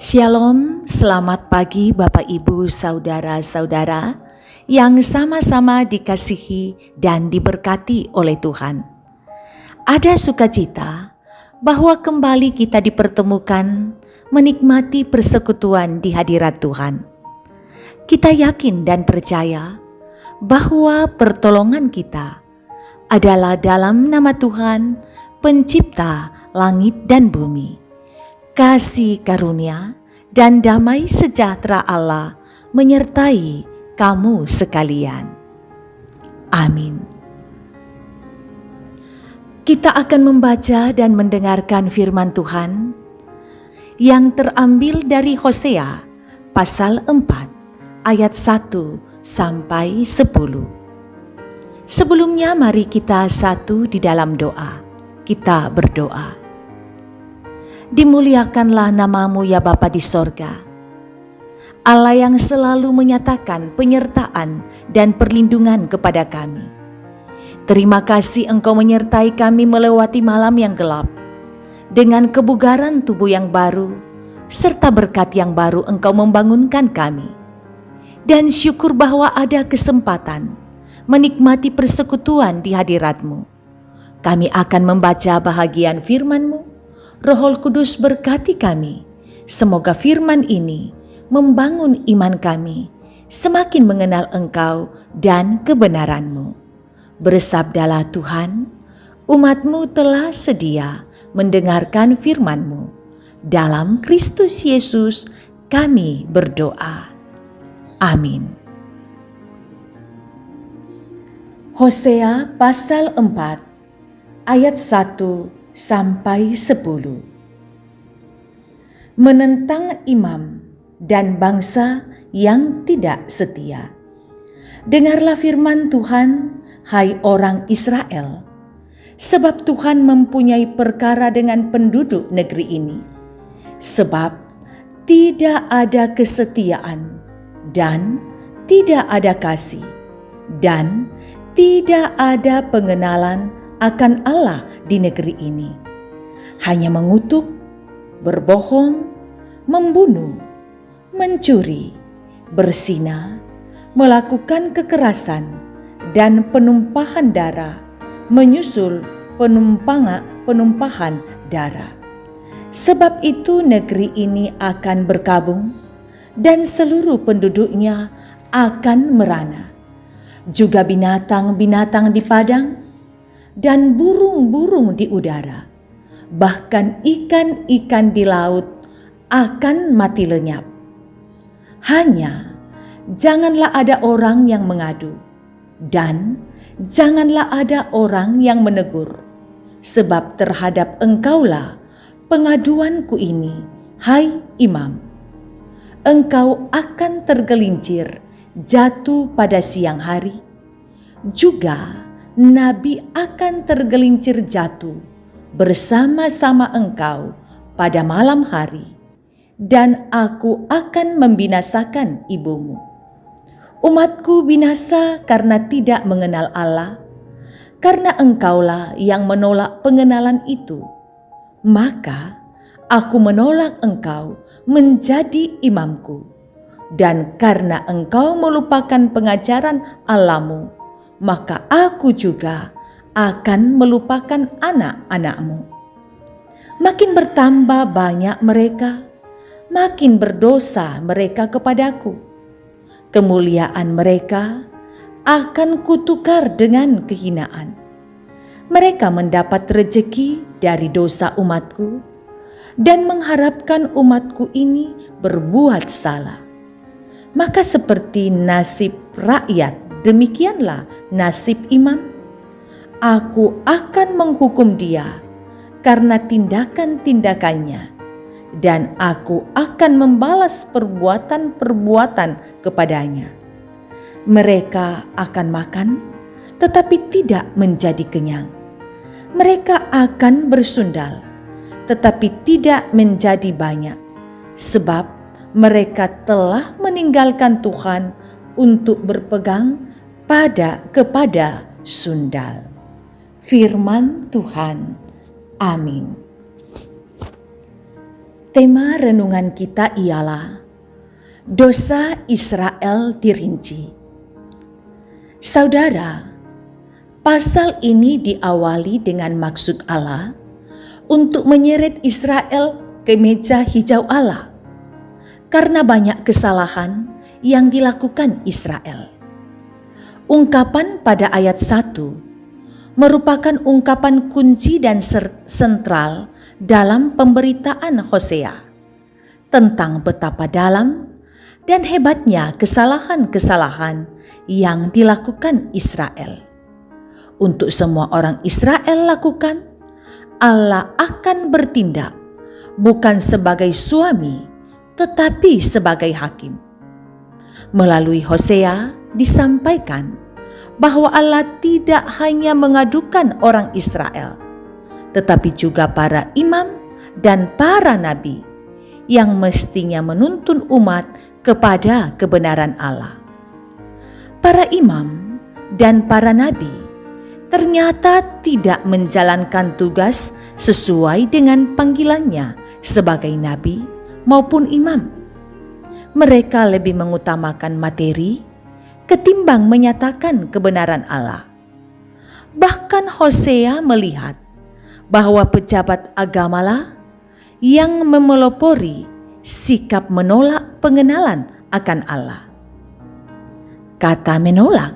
Shalom, selamat pagi Bapak Ibu Saudara-saudara yang sama-sama dikasihi dan diberkati oleh Tuhan. Ada sukacita bahwa kembali kita dipertemukan menikmati persekutuan di hadirat Tuhan. Kita yakin dan percaya bahwa pertolongan kita adalah dalam nama Tuhan, Pencipta langit dan bumi. Kasih karunia dan damai sejahtera Allah menyertai kamu sekalian. Amin. Kita akan membaca dan mendengarkan firman Tuhan yang terambil dari Hosea pasal 4 ayat 1 sampai 10. Sebelumnya mari kita satu di dalam doa. Kita berdoa. Dimuliakanlah namamu ya Bapa di sorga, Allah yang selalu menyatakan penyertaan dan perlindungan kepada kami. Terima kasih Engkau menyertai kami melewati malam yang gelap. Dengan kebugaran tubuh yang baru, serta berkat yang baru Engkau membangunkan kami. Dan syukur bahwa ada kesempatan menikmati persekutuan di hadirat-Mu. Kami akan membaca bahagian firman-Mu. Roh Kudus berkati kami. Semoga firman ini membangun iman kami, semakin mengenal Engkau dan kebenaran-Mu. Bersabdalah Tuhan, umat-Mu telah sedia mendengarkan firman-Mu. Dalam Kristus Yesus kami berdoa. Amin. Hosea pasal 4 ayat 1 sampai 10. Menentang imam dan bangsa yang tidak setia. Dengarlah firman Tuhan, hai orang Israel, sebab Tuhan mempunyai perkara dengan penduduk negeri ini. Sebab tidak ada kesetiaan dan tidak ada kasih dan tidak ada pengenalan akan Allah di negeri ini. Hanya mengutuk, berbohong, membunuh, mencuri, berzina, melakukan kekerasan, dan penumpahan darah, menyusul penumpahan darah. Sebab itu negeri ini akan berkabung, dan seluruh penduduknya akan merana. Juga binatang-binatang di padang, dan burung-burung di udara, bahkan ikan-ikan di laut akan mati lenyap. Hanya janganlah ada orang yang mengadu, dan janganlah ada orang yang menegur, sebab terhadap engkaulah pengaduanku ini, hai imam. Engkau akan tergelincir jatuh pada siang hari, juga nabi akan tergelincir jatuh bersama-sama engkau pada malam hari, dan aku akan membinasakan ibumu. Umatku binasa karena tidak mengenal Allah, karena engkaulah yang menolak pengenalan itu. Maka aku menolak engkau menjadi imamku, dan karena engkau melupakan pengajaran Allahmu, maka aku juga akan melupakan anak-anakmu. Makin bertambah banyak mereka, makin berdosa mereka kepadaku. Kemuliaan mereka akan kutukar dengan kehinaan. Mereka mendapat rejeki dari dosa umatku, dan mengharapkan umatku ini berbuat salah. Maka seperti nasib rakyat, demikianlah nasib imam. Aku akan menghukum dia karena tindakan-tindakannya, dan aku akan membalas perbuatan-perbuatan kepadanya. Mereka akan makan, tetapi tidak menjadi kenyang. Mereka akan bersundal, tetapi tidak menjadi banyak, sebab mereka telah meninggalkan Tuhan untuk berpegang kepada sundal. Firman Tuhan. Amin. Tema renungan kita ialah dosa Israel dirinci. Saudara, pasal ini diawali dengan maksud Allah untuk menyeret Israel ke meja hijau Allah karena banyak kesalahan yang dilakukan Israel. Ungkapan pada ayat 1 merupakan ungkapan kunci dan sentral dalam pemberitaan Hosea tentang betapa dalam dan hebatnya kesalahan-kesalahan yang dilakukan Israel. Untuk semua orang Israel lakukan, Allah akan bertindak bukan sebagai suami tetapi sebagai hakim. Melalui Hosea disampaikan bahwa Allah tidak hanya mengadukan orang Israel, tetapi juga para imam dan para nabi yang mestinya menuntun umat kepada kebenaran Allah. Para imam dan para nabi ternyata tidak menjalankan tugas sesuai dengan panggilannya sebagai nabi maupun imam. Mereka lebih mengutamakan materi ketimbang menyatakan kebenaran Allah. Bahkan Hosea melihat bahwa pejabat agamalah yang memelopori sikap menolak pengenalan akan Allah. Kata menolak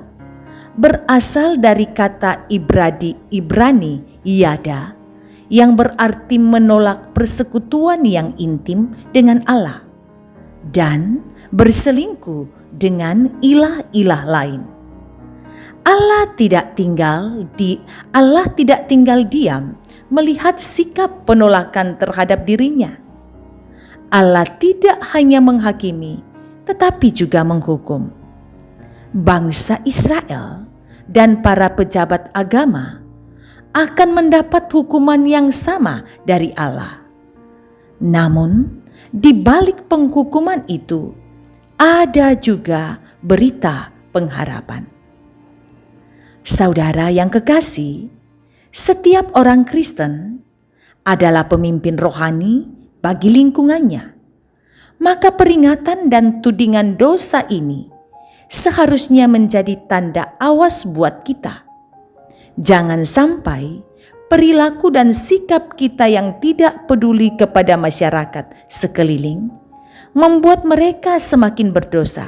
berasal dari kata Ibrani yada yang berarti menolak persekutuan yang intim dengan Allah dan berselingkuh dengan ilah-ilah lain. Allah tidak tinggal diam melihat sikap penolakan terhadap dirinya. Allah tidak hanya menghakimi, tetapi juga menghukum. Bangsa Israel dan para pejabat agama akan mendapat hukuman yang sama dari Allah. Namun, di balik penghukuman itu, ada juga berita pengharapan. Saudara yang kekasih, setiap orang Kristen adalah pemimpin rohani bagi lingkungannya. Maka peringatan dan tudingan dosa ini seharusnya menjadi tanda awas buat kita. Jangan sampai perilaku dan sikap kita yang tidak peduli kepada masyarakat sekeliling membuat mereka semakin berdosa.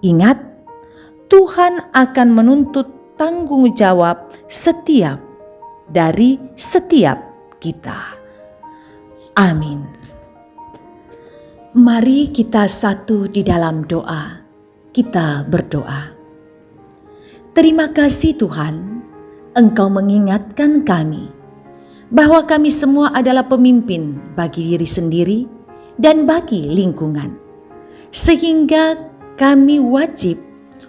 Ingat, Tuhan akan menuntut tanggung jawab setiap kita. Amin. Mari kita satu di dalam doa. Kita berdoa. Terima kasih Tuhan, Engkau mengingatkan kami bahwa kami semua adalah pemimpin bagi diri sendiri dan bagi lingkungan, sehingga kami wajib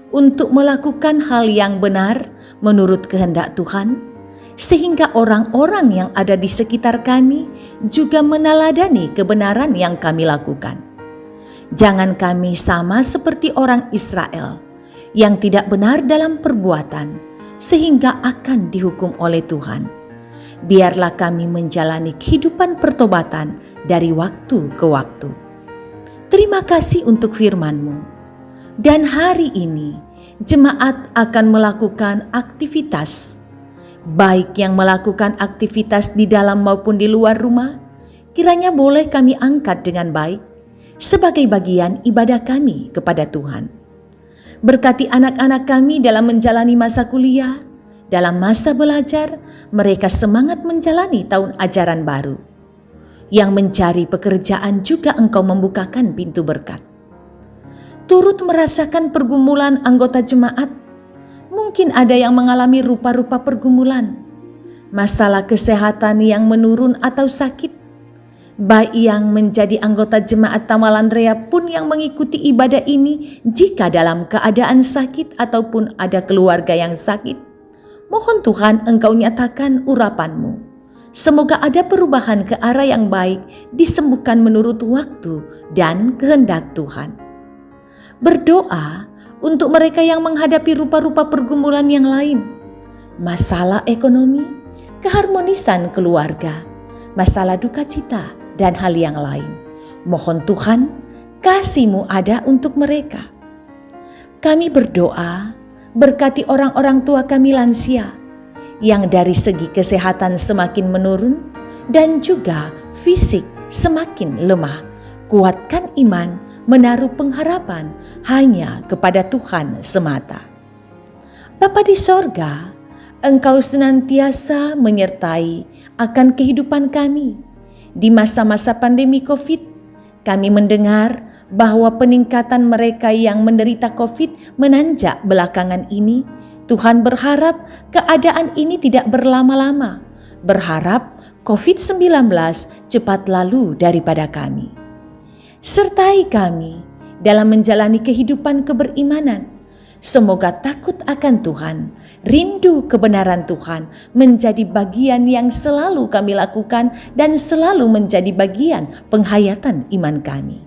untuk melakukan hal yang benar menurut kehendak Tuhan, sehingga orang-orang yang ada di sekitar kami juga meneladani kebenaran yang kami lakukan. Jangan kami sama seperti orang Israel yang tidak benar dalam perbuatan sehingga akan dihukum oleh Tuhan. Biarlah kami menjalani kehidupan pertobatan dari waktu ke waktu. Terima kasih untuk firman-Mu. Dan hari ini jemaat akan melakukan aktivitas, baik yang melakukan aktivitas di dalam maupun di luar rumah, kiranya boleh kami angkat dengan baik sebagai bagian ibadah kami kepada Tuhan. Berkati anak-anak kami dalam menjalani masa kuliah, dalam masa belajar, mereka semangat menjalani tahun ajaran baru. Yang mencari pekerjaan juga Engkau membukakan pintu berkat. Turut merasakan pergumulan anggota jemaat. Mungkin ada yang mengalami rupa-rupa pergumulan, masalah kesehatan yang menurun atau sakit. Baik yang menjadi anggota jemaat Tamalan Rea pun yang mengikuti ibadah ini jika dalam keadaan sakit ataupun ada keluarga yang sakit. Mohon Tuhan Engkau nyatakan urapan-Mu. Semoga ada perubahan ke arah yang baik, disembuhkan menurut waktu dan kehendak Tuhan. Berdoa untuk mereka yang menghadapi rupa-rupa pergumulan yang lain. Masalah ekonomi, keharmonisan keluarga, masalah duka cita, dan hal yang lain. Mohon Tuhan, kasih-Mu ada untuk mereka. Kami berdoa, berkati orang-orang tua kami lansia, yang dari segi kesehatan semakin menurun dan juga fisik semakin lemah. Kuatkan iman, menaruh pengharapan hanya kepada Tuhan semata. Bapa di sorga, Engkau senantiasa menyertai akan kehidupan kami. Di masa-masa pandemi COVID, kami mendengar bahwa peningkatan mereka yang menderita COVID menanjak belakangan ini. Tuhan berharap keadaan ini tidak berlama-lama. Berharap COVID-19 cepat lalu daripada kami. Sertai kami dalam menjalani kehidupan keberimanan. Semoga takut akan Tuhan, rindu kebenaran Tuhan menjadi bagian yang selalu kami lakukan dan selalu menjadi bagian penghayatan iman kami.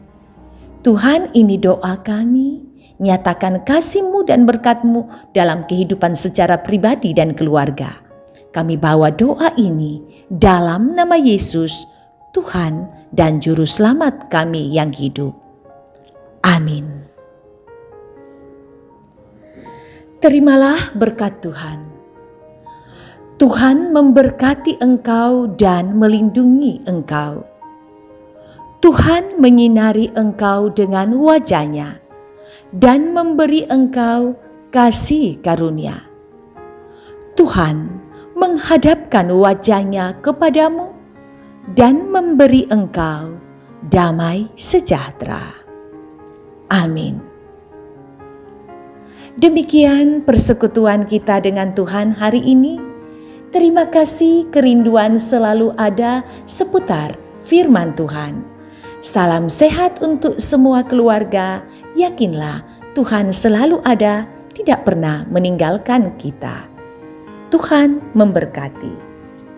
Tuhan, ini doa kami, nyatakan kasih-Mu dan berkat-Mu dalam kehidupan secara pribadi dan keluarga. Kami bawa doa ini dalam nama Yesus, Tuhan dan Juru Selamat kami yang hidup. Amin. Terimalah berkat Tuhan. Tuhan memberkati engkau dan melindungi engkau. Tuhan menyinari engkau dengan wajah-Nya dan memberi engkau kasih karunia. Tuhan menghadapkan wajah-Nya kepadamu dan memberi engkau damai sejahtera. Amin. Demikian persekutuan kita dengan Tuhan hari ini. Terima kasih, kerinduan selalu ada seputar firman Tuhan. Salam sehat untuk semua keluarga. Yakinlah Tuhan selalu ada, tidak pernah meninggalkan kita. Tuhan memberkati.